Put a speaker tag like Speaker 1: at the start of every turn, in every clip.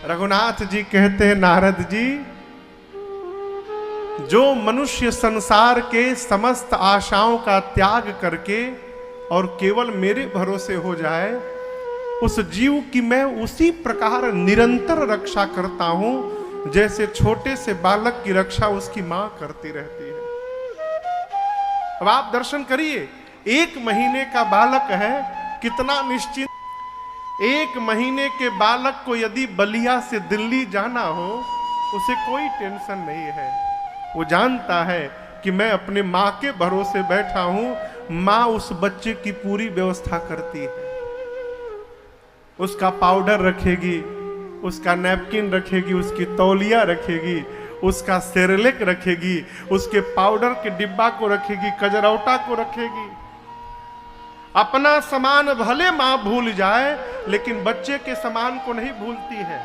Speaker 1: रघुनाथ जी कहते हैं, नारद जी, जो मनुष्य संसार के समस्त आशाओं का त्याग करके और केवल मेरे भरोसे हो जाए, उस जीव की मैं उसी प्रकार निरंतर रक्षा करता हूं जैसे छोटे से बालक की रक्षा उसकी मां करती रहती है। अब आप दर्शन करिए, 1 महीने का बालक है, कितना निश्चिंत। 1 महीने के बालक को यदि बलिया से दिल्ली जाना हो, उसे कोई टेंशन नहीं है। वो जानता है कि मैं अपने माँ के भरोसे बैठा हूं, माँ उस बच्चे की पूरी व्यवस्था करती है। उसका पाउडर रखेगी, उसका नैपकिन रखेगी, उसकी तौलिया रखेगी, उसका सेरेलेक रखेगी, उसके पाउडर के डिब्बा को रखेगी, कजरौटा को रखेगी। अपना सामान भले मां भूल जाए, लेकिन बच्चे के सामान को नहीं भूलती है।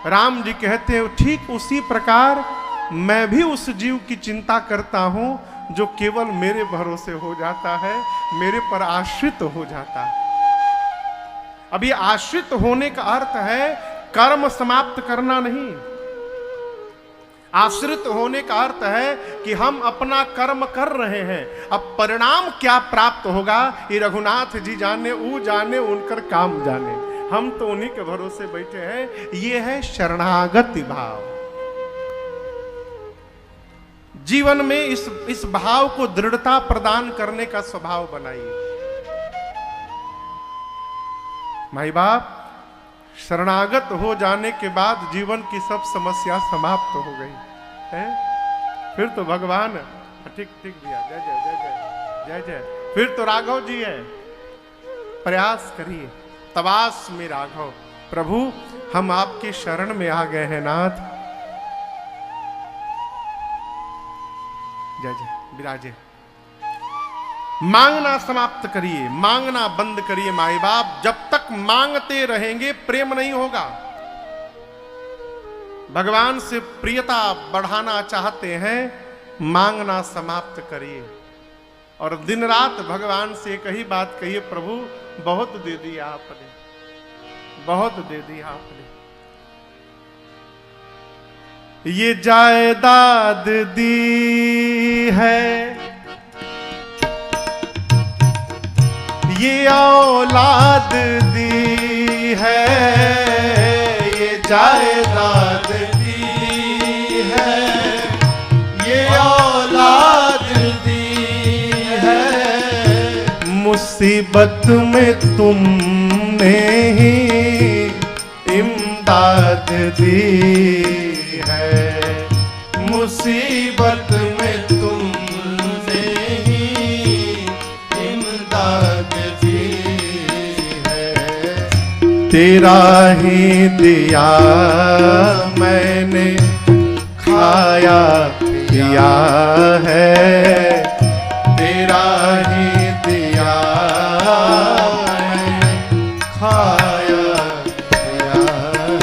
Speaker 1: राम जी कहते हैं, ठीक उसी प्रकार मैं भी उस जीव की चिंता करता हूं जो केवल मेरे भरोसे हो जाता है, मेरे पर आश्रित हो जाता है। अब ये आश्रित होने का अर्थ है कर्म समाप्त करना नहीं। आश्रित होने का अर्थ है कि हम अपना कर्म कर रहे हैं, अब परिणाम क्या प्राप्त होगा ये रघुनाथ जी जाने, वो जाने, उनकर काम जाने। हम तो उन्हीं के भरोसे बैठे हैं। ये है शरणागति भाव। जीवन में इस भाव को दृढ़ता प्रदान करने का स्वभाव बनाइए। माई बाप, शरणागत हो जाने के बाद जीवन की सब समस्या समाप्त हो गई है। फिर तो भगवान, ठीक ठीक भैया, जय जय जय जय जय जय। फिर तो राघव जी है। प्रयास करिए, तवास में राघव। प्रभु, हम आपकी शरण में आ गए हैं नाथ। जय जय, विराजे। मांगना समाप्त करिए, मांगना बंद करिए माई बाप। जब तक मांगते रहेंगे प्रेम नहीं होगा। भगवान से प्रियता बढ़ाना चाहते हैं, मांगना समाप्त करिए। और दिन रात भगवान से एक ही बात कहिए, प्रभु बहुत दे दिया आपने, बहुत दे दिया आपने। ये जायदाद दी है, ये औलाद दी है, ये जायदाद दी है, ये औलाद दी है। मुसीबत में तुमने ही इमदाद दी है, मुसीबत में तुमने ही इमदाद दी है। तेरा ही दिया मैंने खाया पिया है, तेरा ही दिया मैंने खाया पिया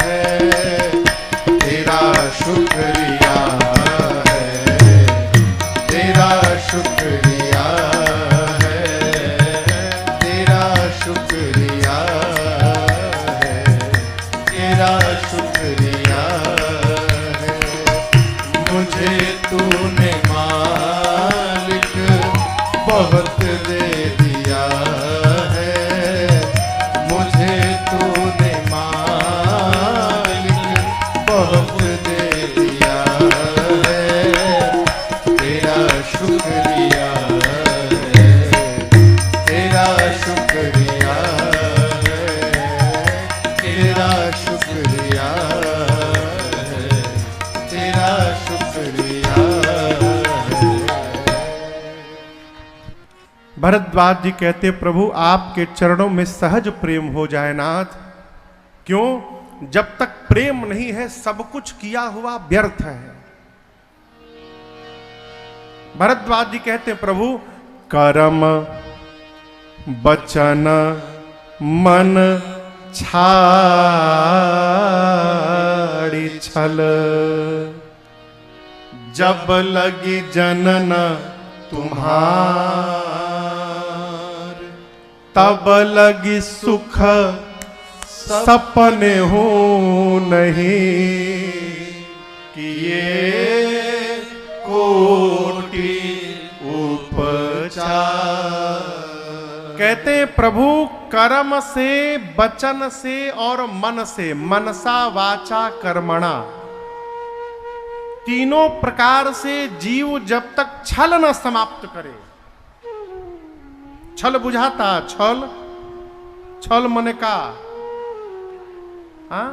Speaker 1: है। तेरा शुक्रिया है, तेरा शुक्रिया है, तेरा शुक्रिया है, तेरा शुक्रिया है। मुझे तूने मालिक बहुत दे दिया है, मुझे तूने मालिक बहुत दे दिया है। तेरा शुक्रिया है, तेरा शुक्रिया है, तेरा शुक्रिया है, तेरा शुक्रिया है। भरद्वाज जी कहते, प्रभु आपके चरणों में सहज प्रेम हो जाए नाथ। क्यों? जब तक प्रेम नहीं है सब कुछ किया हुआ व्यर्थ है। भरद्वाज जी कहते हैं, प्रभु कर्म वचन मन छाड़ी छल, जब लगी जनन तुम्हार, तब लगी सुख सपने हो नहीं किए कोटि उपचार। कहते हैं प्रभु कर्म से, वचन से और मन से, मनसा वाचा कर्मणा, तीनों प्रकार से जीव जब तक छल न समाप्त करे। छल बुझाता, छल छल मने का, हाँ?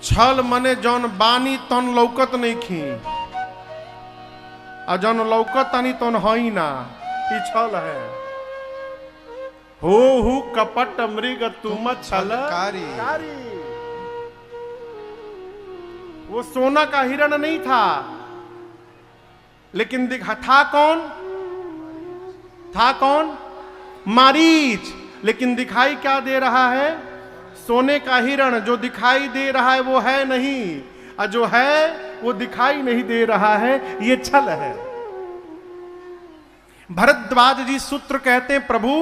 Speaker 1: छल मने जौन बानी तन लौकत नहीं खी, और जौन लौकत आनी तन हई ना, ई छल है। हो कपट मृग तुम छलकारी। वो सोना का हिरण नहीं था, लेकिन दिखा था कौन? था कौन? मारीच। लेकिन दिखाई क्या दे रहा है? सोने का हिरण। जो दिखाई दे रहा है वो है नहीं, और जो है वो दिखाई नहीं दे रहा है, ये छल है। भरद्वाज जी सूत्र कहते हैं प्रभु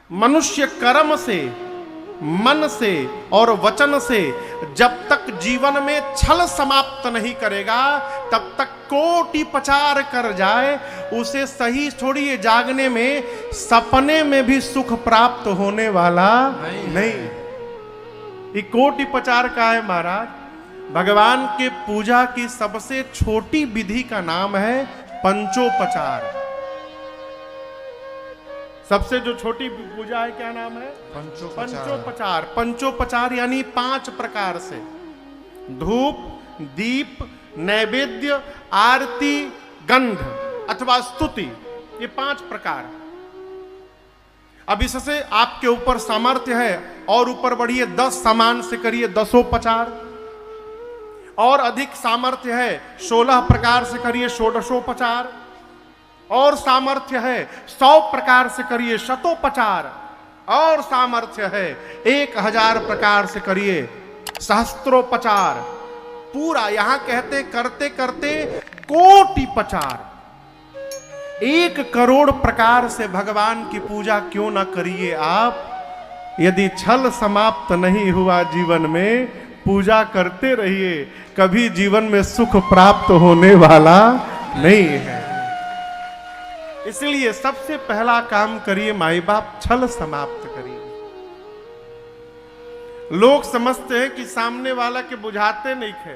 Speaker 1: मनुष्य कर्म से, मन से और वचन से जब तक जीवन में छल समाप्त नहीं करेगा, तब तक कोटि पचार कर जाए, उसे सही छोड़िए जागने में, सपने में भी सुख प्राप्त होने वाला नहीं। ये कोटि पचार का है महाराज। भगवान के पूजा की सबसे छोटी विधि का नाम है पंचोपचार। सबसे जो छोटी पूजा है क्या नाम है? पंचोपचार। पंचोपचार यानी 5 प्रकार से, धूप, दीप, नैवेद्य, आरती, गंध अथवा स्तुति, ये 5 प्रकार। अब इससे आपके ऊपर सामर्थ्य है, और ऊपर बढ़िए 10 सामान से करिए 10ओपचार, और अधिक सामर्थ्य है 16 प्रकार से करिए 16ओपचार, और सामर्थ्य है 100 प्रकार से करिए शतोपचार, और सामर्थ्य है 1000 प्रकार से करिए सहस्त्रोपचार। पूरा यहां कहते करते करते कोटि पचार, 1 करोड़ प्रकार से भगवान की पूजा क्यों ना करिए आप। यदि छल समाप्त नहीं हुआ जीवन में, पूजा करते रहिए, कभी जीवन में सुख प्राप्त होने वाला नहीं है। इसलिए सबसे पहला काम करिए माई बाप, छल समाप्त करिए। लोग समझते हैं कि सामने वाला के बुझाते नहीं थे।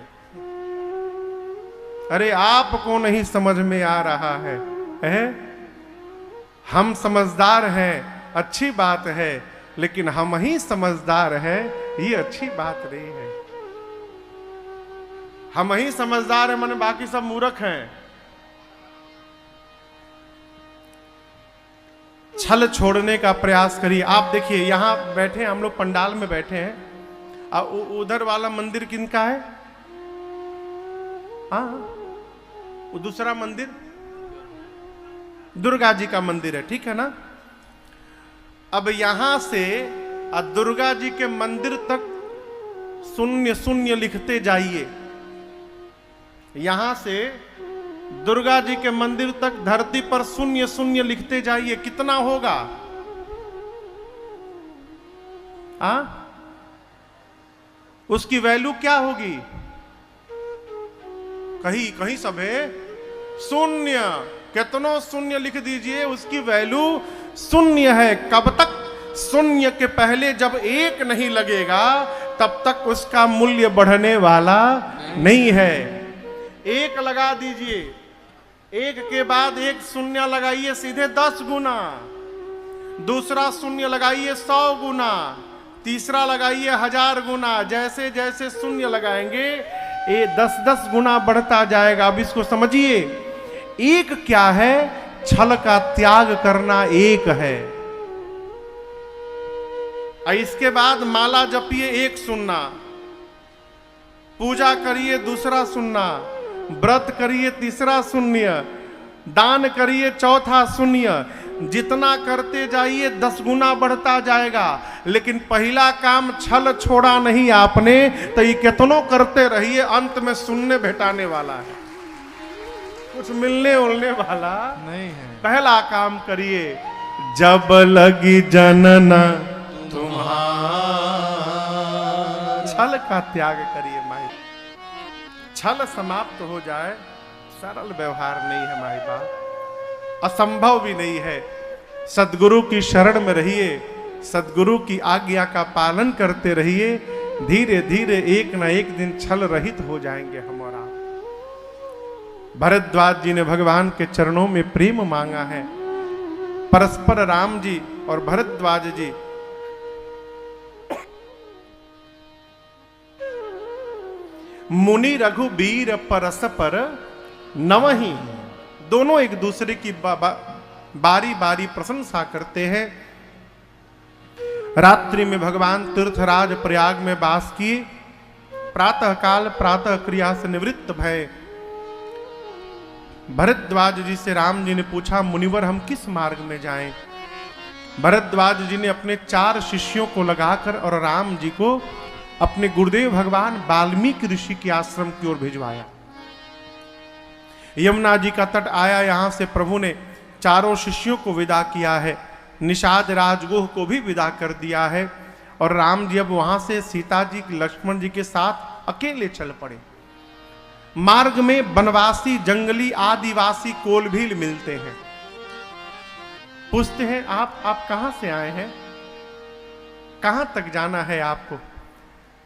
Speaker 1: अरे आपको नहीं समझ में आ रहा है, हम समझदार हैं, अच्छी बात है, लेकिन हम ही समझदार हैं, ये अच्छी बात नहीं है। हम ही समझदार हैं माने बाकी सब मूर्ख हैं। छल छोड़ने का प्रयास करिए। आप देखिए यहां बैठे, हम लोग पंडाल में बैठे हैं, उधर वाला मंदिर किनका है? हाँ, वो दूसरा मंदिर दुर्गा जी का मंदिर है, ठीक है ना। अब यहां से दुर्गा जी के मंदिर तक शून्य शून्य लिखते जाइए। यहां से दुर्गा जी के मंदिर तक धरती पर शून्य शून्य लिखते जाइए, कितना होगा? उसकी वैल्यू क्या होगी? कहीं कहीं सब है शून्य, कितनों शून्य लिख दीजिए, उसकी वैल्यू शून्य है। कब तक? शून्य के पहले जब 1 नहीं लगेगा, तब तक उसका मूल्य बढ़ने वाला नहीं है। 1 लगा दीजिए, 1 के बाद 1 शून्य लगाइए सीधे 10 गुना, दूसरा शून्य लगाइए 100 गुना, तीसरा लगाइए 1000 गुना। जैसे जैसे शून्य लगाएंगे ये 10-10 गुना बढ़ता जाएगा। अब इसको समझिए, 1 क्या है? छल का त्याग करना 1 है। इसके बाद माला जपिए 1 शून्य, पूजा करिए 2रा शून्य, व्रत करिए 3रा शून्य, दान करिए 4था शून्य। जितना करते जाइए 10 गुना बढ़ता जाएगा। लेकिन पहला काम छल छोड़ा नहीं आपने, तो ये कितनों करते रहिए, अंत में शून्य भेटाने वाला है, कुछ मिलने उलने वाला नहीं है। पहला काम करिए, जब लगी जनना छल का त्याग करिए माई। छल समाप्त हो जाए, सरल व्यवहार नहीं है माई बाप, असंभव भी नहीं है। सदगुरु की शरण में रहिए, सदगुरु की आज्ञा का पालन करते रहिए। धीरे धीरे एक ना एक दिन छल रहित हो जाएंगे हम और आप। भरद्वाज जी ने भगवान के चरणों में प्रेम मांगा है। परस्पर राम जी और भरद्वाज जी मुनि रघुबीर परस्पर नवहि, दोनों एक दूसरे की बारी बारी प्रशंसा करते हैं। रात्रि में भगवान तीर्थराज प्रयाग में वास किए। प्रातः काल प्रातः क्रिया से निवृत्त भय। भरद्वाज जी से राम जी ने पूछा, मुनिवर हम किस मार्ग में जाएं? भरद्वाज जी ने अपने 4 शिष्यों को लगाकर और राम जी को अपने गुरुदेव भगवान वाल्मीकि ऋषि के आश्रम की ओर भिजवाया। यमुना जी का तट आया, यहां से प्रभु ने 4 शिष्यों को विदा किया है। निषाद राजगुह को भी विदा कर दिया है। और राम जी अब वहां से सीता जी लक्ष्मण जी के साथ अकेले चल पड़े। मार्ग में वनवासी जंगली आदिवासी कोलभील मिलते हैं। पूछते हैं आप कहां से आए हैं, कहां तक जाना है आपको?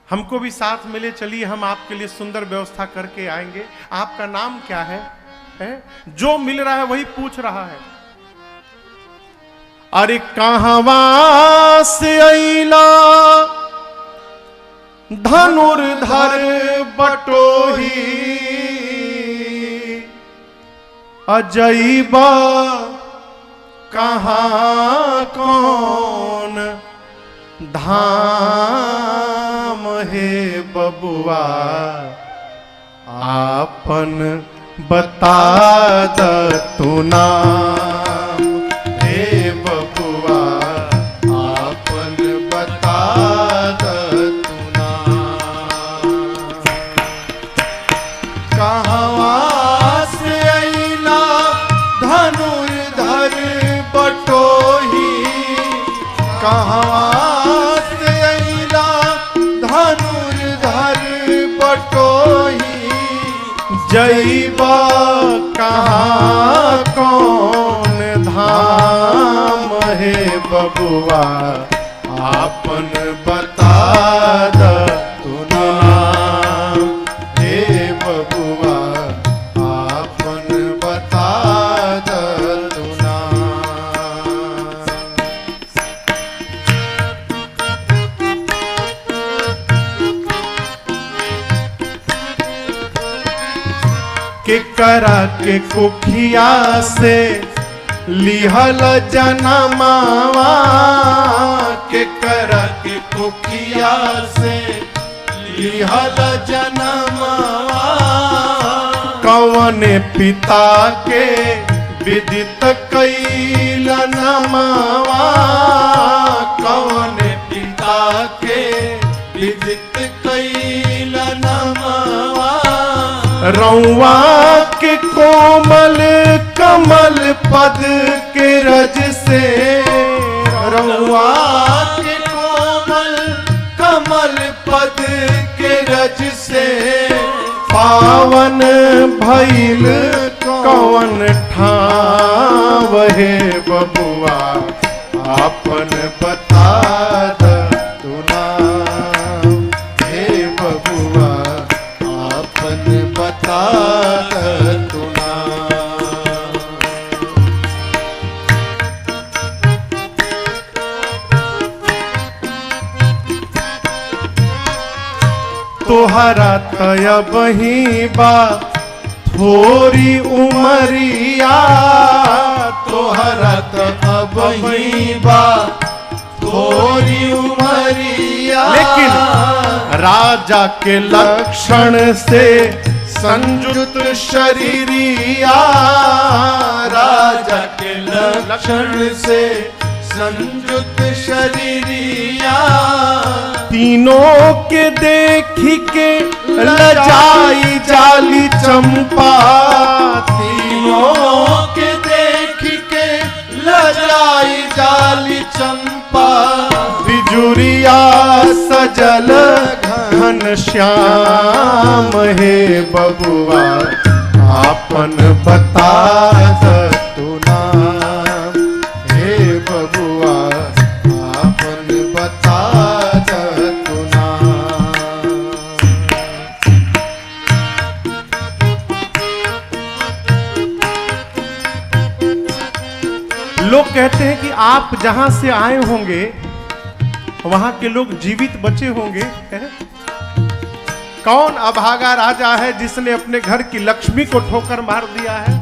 Speaker 1: हमको भी साथ मिले, चलिए हम आपके लिए सुंदर व्यवस्था करके आएंगे। आपका नाम क्या है? जो मिल रहा है वही पूछ रहा है। अरे कहवा से अइला धनुर्धर बटोही, अजैबा कहाँ कौन धाम है बबुआ, आपन बता दतु नाम। हे बबुआ आपन बता दतु नाम। कहवा से अइला धनुर्धर बटोही, कहवा जैबा कहाँ कौन धाम है बबुआ, आपन बता दतु नाम। हे बबुआ आपन बता दतु नाम। के करा के कुखिया से लिहल जनमावा, के करा के कुखिया से लिहल जनमावा। कौने पिता के विदित कैल नमावा, कौने पिता के विदित कैल नमावा। रौआ के कोमल कमल पद के रज से, रौआ के कोमल कमल पद के रज से। पावन भइल कौन ठाव है बबुआ, आपन बता दतु नाम। हे बबुआ आपन बता दतु नाम। तोहरा तय बही बा थोरी उमरिया, तोहरा तय बही बा थोरी उमरिया। लेकिन राजा के लक्षण से संयुक्त शरीरिया, राजा के लक्षण से संयुक्त शरीरिया। तीनों के देखी के लजाई जाली चंपा, तीनों के देखी के लजाई
Speaker 2: लाली चंपा,
Speaker 1: बिजुरिया सजल घन श्याम, हे बबुआ आपन बता तू नाम, हे बबुआ आपन बता तू नाम। लोग कहते हैं कि आप जहां से आए होंगे वहां के लोग जीवित बचे होंगे। कौन अभागा राजा है जिसने अपने घर की लक्ष्मी को ठोकर मार दिया है?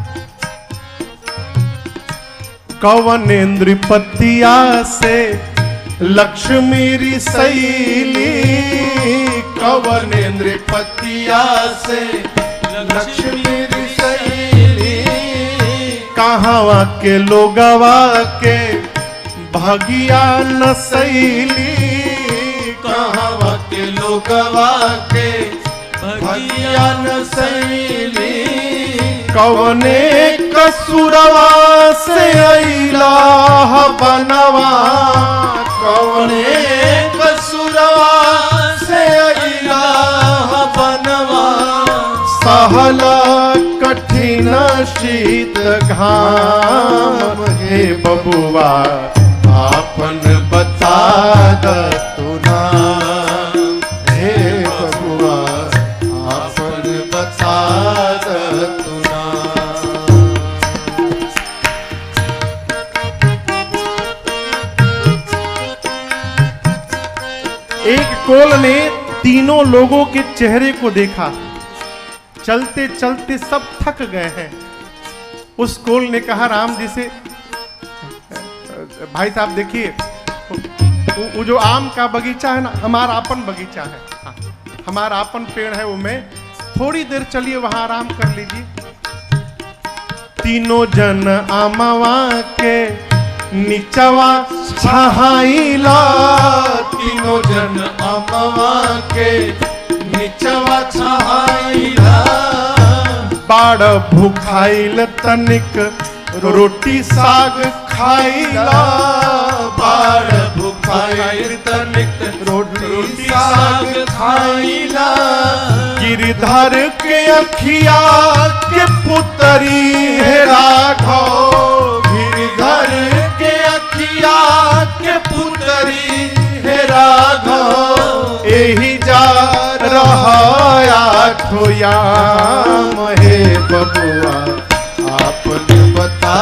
Speaker 1: कौन इंद्रपतिया से लक्ष्मी रिसैली,
Speaker 2: कवन इंद्रपतिया से लक्ष्मी रिसैली,
Speaker 1: कहावा के लोगवा के भगिया नसैली,
Speaker 2: कहावा के लोगवा के भगिया नसैली,
Speaker 1: कवने कसुरवा से अइला बनवा,
Speaker 2: कवने कसुरवा से अइला बनवा,
Speaker 1: सहला कठिन शीत घाम, हे बबुआ आपन बता तू नाम, हे बबुआ आपन बता तू नाम। एक कोल ने तीनों लोगों के चेहरे को देखा। चलते चलते सब थक गए हैं। उस कोल ने कहा राम जी से, भाई साहब देखिए वो जो आम का बगीचा है ना, हमारा अपन बगीचा है, हाँ, हमारा अपन पेड़ है, वो मैं थोड़ी देर चलिए वहां आराम कर लीजिए। तीनों जन आमवा के नीचवा छहाइला,
Speaker 2: तीनों जन आमवा के नीचवा छहाइला,
Speaker 1: बाड़ भूखाइल तनिक रोटी साग खाइला,
Speaker 2: बाड़ भूखाइल तनिक रोटी साग खाइला,
Speaker 1: गिरधर के अखिया के पुतरी है राघव,
Speaker 2: गिरधर के अखिया के पुतरी है राघव,
Speaker 1: यही जा रहा आठोयाम, हे बबुआ आपन बता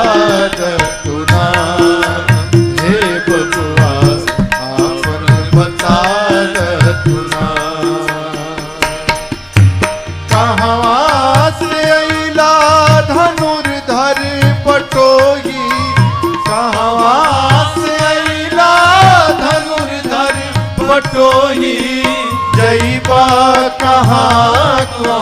Speaker 1: तू नाम, हे बबुआ आपन बता तू नाम।
Speaker 2: कहाँ से अइला धनुर्धर पटोही, कहाँ से अइला धनुर्धर पटोही,
Speaker 1: जैबा कहाँ को